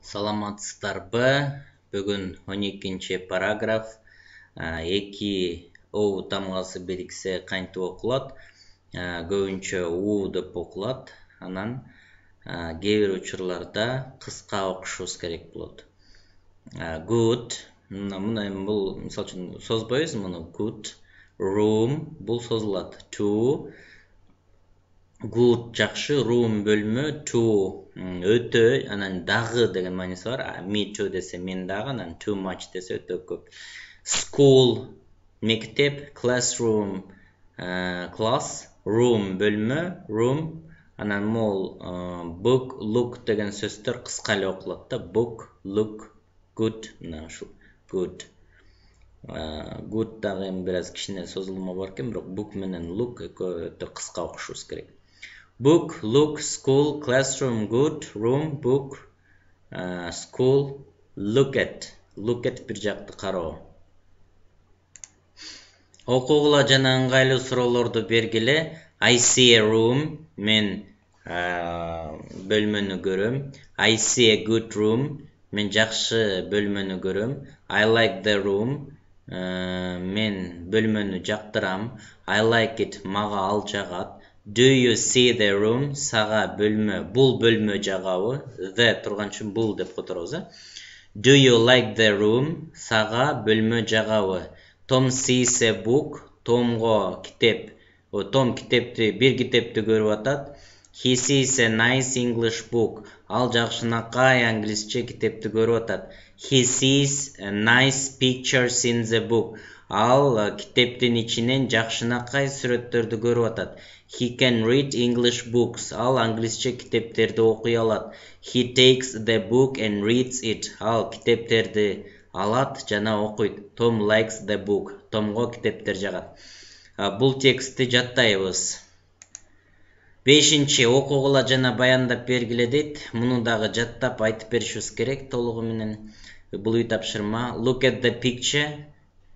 Саламатсыздарбы? Бүгүн 12-нче параграф 2 O тамгасы белгиси кантип окулат? Көбүнчө U деп окулат. Анан кээ бир учурларда кыска окушубуз керек болот. Good. Мына бул мисалы үчүн созбойбуз муну good. Room бул созулат. To. Good жакшы, room бөлмө, to өтө, анан дагы деген мааниси бар. Me too десе мен дагы, анан too much десе өтө көп. School мектеп, classroom class, room бөлмө, room, анан мол book, look деген сөздөр кыска эле окулат да. Book, look, good, мына ушул good. Good дагы бир аз кичине созулма бар экен, бирок book менен look экөө өтө кыска окушубуз керек. Book, look, school, classroom, good, room, book, school, look at. Look at bir жакты кароо. Окугула жана ыңгайлуу суроолорду бергиле. I see a room. Мен бөлмөнү көрөм. I see a good room. Мен жакшы бөлмөнү көрөм. I like the room. Мен бөлмөнү жактырам. I like it. Мага ал жагат. Do you see the room? Сага бөлмө. Бул бөлмө жагабы? The турган үчүн бул деп которобуз. Do you like the room? Сага бөлмө жагабы? Tom sees a book. Томго китеп. Том китепти, бир китепти көрүп атат. He sees a nice English book. Ал жакшынакай англисче китепти көрүп атат. He sees nice pictures in the book. Ал китептин ичинен жакшынакай сүрөттөрдү көрүп атат. He can read English books. Ал англисче китептерди окуй алат. He takes the book and reads it. Ал китептерди алат жана окуйт. Tom likes the book. Томго китептер жагат. Бул текстти жаттайбыз. 5-нчи окугула жана баяндап бергиле дейт. Муну дагы жаттап айтып беришибиз керек толугу менен. Бул үй тапшырма. Look at the picture.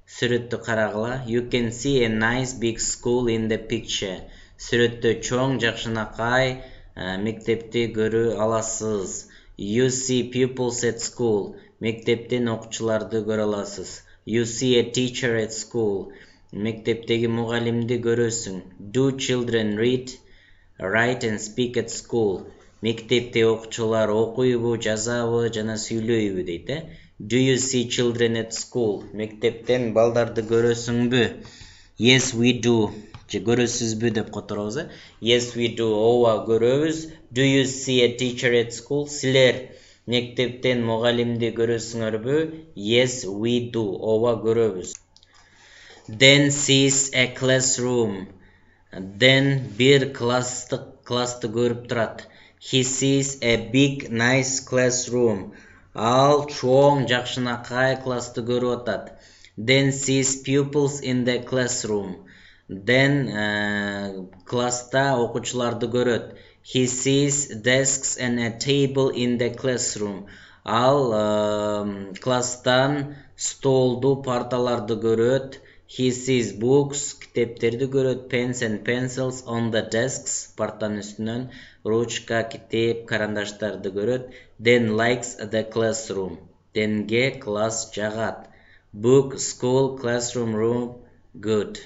Сүрөттү карагыла. You can see a nice big school in the picture. Сүрөттө чоң жакшынакай мектепти көрү аласыз. You see pupils at school. Мектептен окуучуларды көрө аласыз. You see a teacher at school. Мектептеги мугалимди көрөсүң. Do children read, write and speak at school. Мектепте окуучулар окуйбу, жазабы жана сүйлөйбү дейт. Do you see children at school? Мектептен балдарды көрөсүңбү? Yes, we do. Көрөсүзбү деп которобуз. Yes, we do. Ооба көрөбүз. Do you see a teacher at school? Силер мектептен мугалимди көрөсүңөрбү? Yes, we do. Ооба көрөбүз. Then sees a classroom. Then bir класты көрүп турат. He sees a big nice classroom. Ал чоң жакшынакай классты көрүп атат. Then sees pupils in the classroom. Then класста окуучуларды көрөт. He sees desks and a table in the classroom. Ал класстан столду, парталарды көрөт. He sees books, китептерди көрөт. Pens and pencils on the desks. Партанын үстүнөн ручка, китеп, карандаштарды көрөт. Then likes the classroom. Thenге класс жагат. Book, school, classroom, room, good.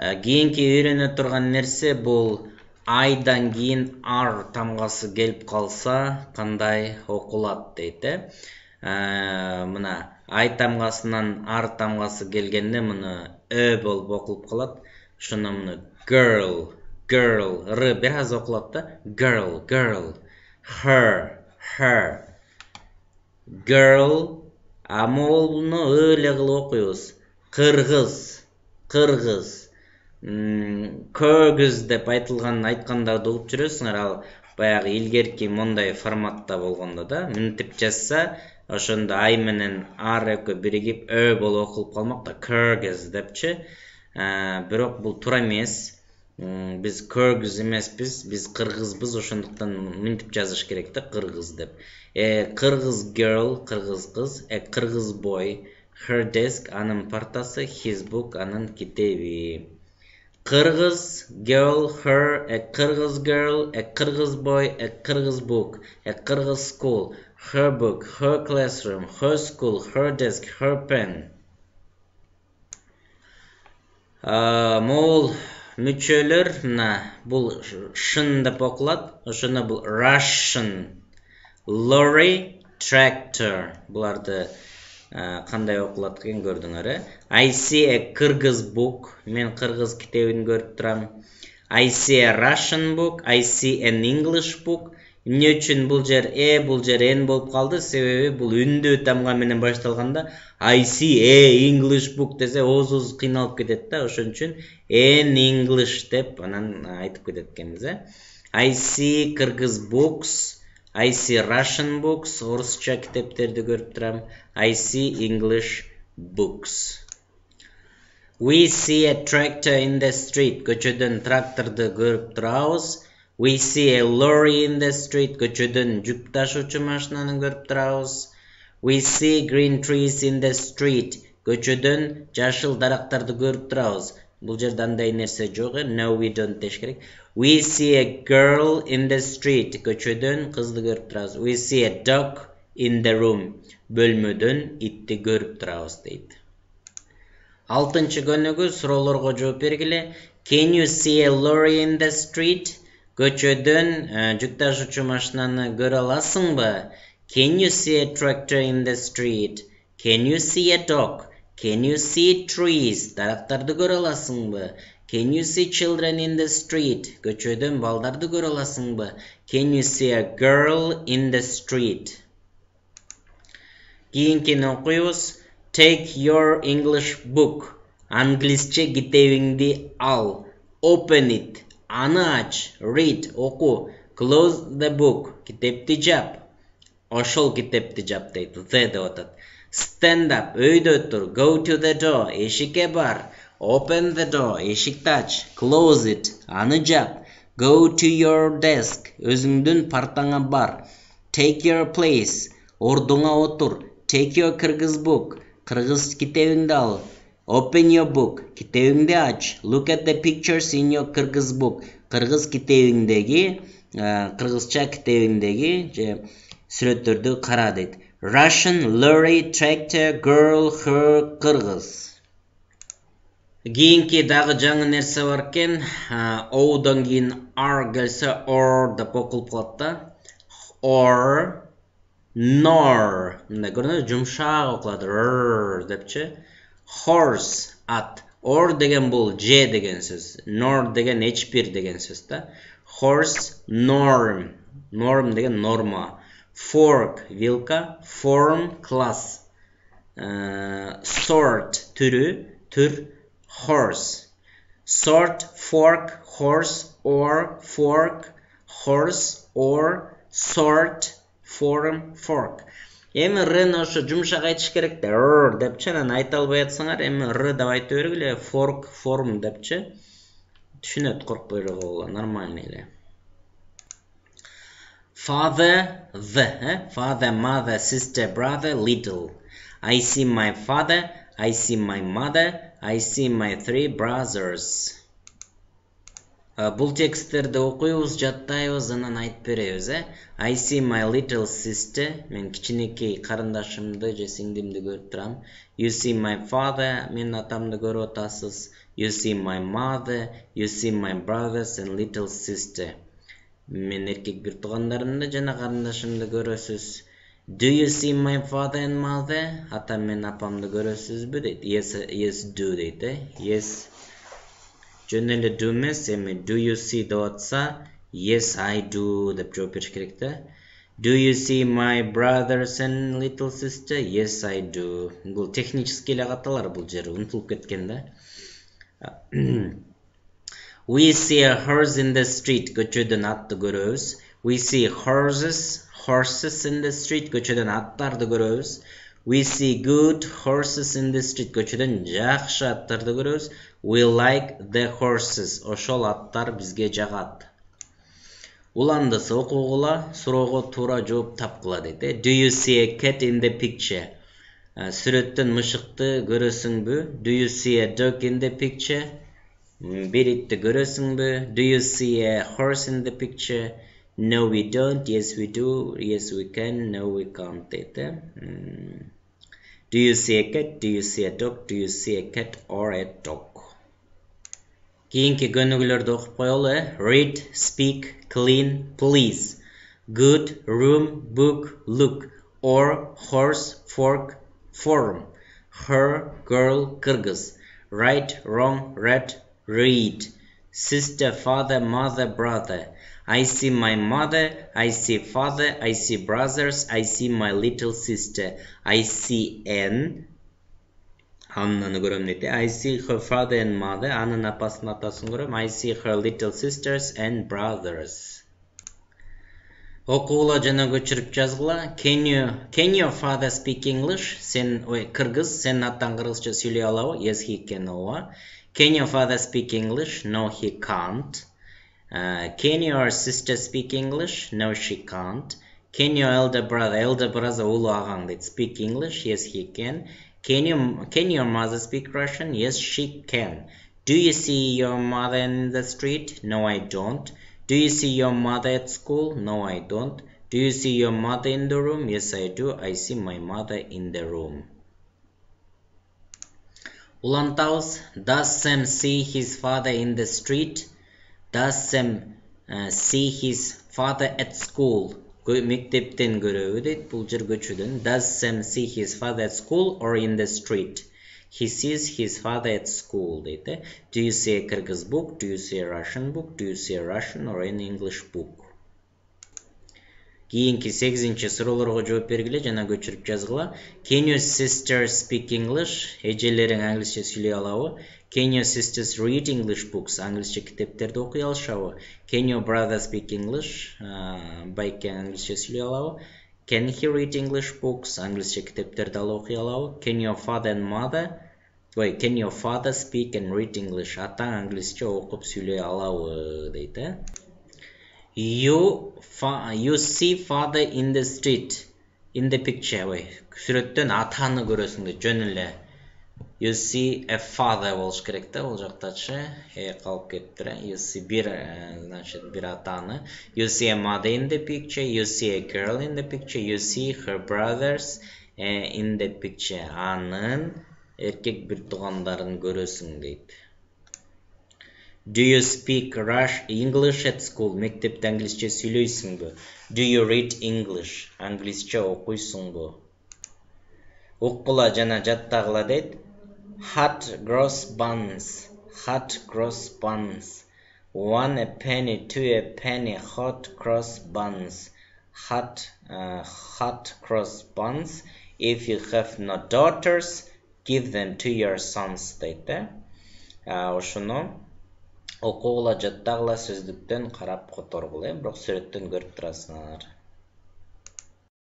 Кийинки үйрөнө турган нерсе бул айдан кийин ар тамгасы келип калса кандай окулат дейт. Мына ай тамгасынан ар тамгасы келгенде муну болуп окулуп калат. Ошондо муну girl, girl, р бир аз окулат да. Girl, girl, her, her. Girl, муну эле кылып окуйбуз. Кыргыз, кыргыз. Көгүз деп айткандарды угуп жүрөсүңөр. Ал баягы илгерки мондай форматта болгондо да, мынтип жазса, ошондо ай менен ар экөө биригип болуп окулуп калмак да, кыргыз депчи. Бирок бул туура эмес. Биз көгүз эмеспиз, биз кыргызбыз, ошондуктан мынтип жазыш керек да, кыргыз деп. Кыргыз girl, кыргыз кыз, кыргыз boy, her desk, анын партасы, his book, анын китеби. Kyrgyz girl, her, a Kyrgyz girl, a Kyrgyz boy, a Kyrgyz book, a Kyrgyz school, her book, her classroom, her school, her desk, her pen. Могул мүчөлөр мына бул шын деп окулат. Ошондо бул Russian, lorry, tractor. Буларды кандай окулат экен көрдүңөр, э? I see a Kyrgyz book. Мен кыргыз китебин көрүп турам. I see a Russian book. I see an English book. Эмне үчүн бул жер бул жер n болуп калды? Себеби бул үндүү тамга менен башталганда I see a English book десе оозубуз кыйналып кетет да. Ошон үчүн an English деп анан айтып кетет экенбиз, э? I see Kyrgyz books. I see Russian books. Орусча китептерди көрүп турам. I see English books. We see a tractor in the street. Көчөдөн тракторду көрүп турабыз. We see a lorry in the street. Көчөдөн жүк ташуучу машинаны көрүп турабыз. We see green trees in the street. Көчөдөн жашыл дарактарды көрүп турабыз. Бул жерде андай нерсе жок, э? No, we don't деш керек. We see a girl in the street. Көчөдөн кызды көрүп турабыз. We see a dog in the room. Бөлмөдөн итти көрүп турабыз дейт. 6-чы көнөгү суроолорго жооп бергиле. Can you see a lorry in the street? Көчөдөн жүк ташуучу машинаны көрө аласыңбы? Can you see a tractor in the street? Can you see a dog? Can you see trees? Дарактарды көрө аласыңбы? Can you see children in the street? Көчөдөн балдарды көрө аласыңбы? Can you see a girl in the street? Кийинкини окуйбуз. Take your English book. Англисче китебиңди ал. Open it. Аны ач. Read. Оку. Close the book. Китепти жап. Ошол китепти жап дейт. The деп атат. Stand up. Өйдө тур. Go to the door. Эшикке бар. Open the door. Эшикти ач. Close it. Аны жап. Go to your desk. Өзүңдүн партаңа бар. Take your place. Ордуңа отур. Take your Kyrgyz book. Кыргыз китебиңди ал. Open your book. Китебиңди ач. Look at the pictures in your Kyrgyz book. Кыргыз китебиңдеги, кыргызча китебиңдеги же сүрөттөрдү кара дейт. Russian, lorry, tractor, girl, her, Kyrgyz. Кийинки дагы жаңы нерсе бар экен. Оудан кийин R келсе or деп окулуп калат да. Or, nor. Мындай көрүнөбү? Жумшак окулат. R депчи. Horse, at. Or деген бул J деген сөз. Nor деген H1 деген сөз да. Horse, norm. Norm деген норма. Fork, вилка. Form, класс. Sort, түрү. Түр, horse. Sort, fork, horse, or, fork, horse, or, sort, form, fork. Эми Р'ны ошо жумшак айтыш керек да. R депчи, анан айта албай атсаңар, эми R деп айта бергиле. Fork, form депчи. Түшүнөт, коркпой эле койгула, нормальный эле. Father, the, father, mother, sister, brother, little. I see my father, I see my mother, I see my 3 brothers. Бул тексттерди окуйбуз, жаттайбыз, анан айтып беребиз, э? I see my little sister. Мен кичинекей карындашымды же сиңдимди көрүп турам. You see my father. Мен атамды көрүп атасыз. You see my mother. You see my brothers and little sister. Мен эркек бир туугандарымды жана карындашымды көрөсүз. Do you see my father and mother? Атам мен апамды көрөсүзбү дейт. Yes, do дейт, э? Yes. Жөн эле do эмес, эми do you see деп атса, yes, I do деп жооп бериш керек да. Do you see my brothers and little sister? Yes, I do. Бул технический эле каталар, бул жер унутулуп кеткен да. We see a horse in the street. Көчөдөн атты көрөбүз. We see horses in the street. Көчөдөн аттарды көрөбүз. We see good horses in the street. Көчөдөн жакшы аттарды көрөбүз. We like the horses. Ошол аттар бизге жагат. Уландысы окугула, суроого туура жооп тапкыла дейт. Do you see a cat in the picture? Сүрөттөн мышыкты көрөсүңбү? Do you see a dog in the picture? Bir itти görөсүңбү? Do you see a horse in the picture? No, we don't. Yes, we do. Yes, we can. No, we can't. Deydi. Do you see a cat? Do you see a dog? Do you see a cat or a dog? Keyinki könügülөрдү окуп коелу. Read, speak, clean, please. Good, room, book, look. Or, horse, fork, form. Her, girl, Kyrgyz. Right, wrong, red, read. Sister, father, mother, brother. I see my mother, I see father, I see brothers, I see my little sister. I see an Anna'nı görөм deydi. I see her father and mother. Anın apasının atasını göröm. I see her little sisters and brothers. Окугула жана көчүрүп жазгыла. Can your father speak English? Kırgız. Senin atan kırgızca söylüyor alabı? Yes, he can. Can your father speak English? No, he can't. Can your sister speak English? No, she can't. Can your elder brother ulu ağaң deydi, speak English? Yes, he can. Can your mother speak Russian? Yes, she can. Do you see your mother in the street? No, I don't. Do you see your mother at school? No, I don't. Do you see your mother in the room? Yes, I do. I see my mother in the room. Улантабыз. Does Sam see his father in the street? Does Sam see his father at school? Мектептен көрөбү дейт, бул жер көчүүдөн. Does Sam see his father at school or in the street? He sees his father at school deyт. Do you see a Kyrgyz book? Do you see a Russian book? Do you see a Russian or an English book? Кийинки 8-чи суроолорго жооп бергиле жана көчүрүп жазгыла. Can your sister speak English? Эжелериң англисче сүйлөй алабы? Can your sisters read English books? Англисче китептерди окуй алышабы? Can your brother speak English? Байке англисче сүйлөй алабы? Can he read English books? Англисче китептерди ал окуй алабы? Can your father speak and read English? Атаң англисче окуп сүйлөй алабы дейт. You see father in the street. In the picture. Сүрөттөн атаны көрөсүң дейт, жөн эле. You see a father болуш керек да, бул жактачы. Калып кетиптир. You see бир атаны. You see a mother in the picture. You see a girl in the picture. You see her brothers in the picture. Анын эркек бир туугандарын көрөсүң дейт. Do you speak English at school? Мектепте англисче сүйлөйсүңбү? Do you read English? Англисче окуйсуңбу? Уккула жана жаттагыла дейт. Hot gross buns. Hot gross buns. 1 a penny, 2 a penny. Hot gross buns. Hot gross buns. If you have no daughters, give them to your sons deydi. Ошону окугула жаттагыла сөздүктөн карап которгула, бирок сүрөттөн көрүп турасыңар.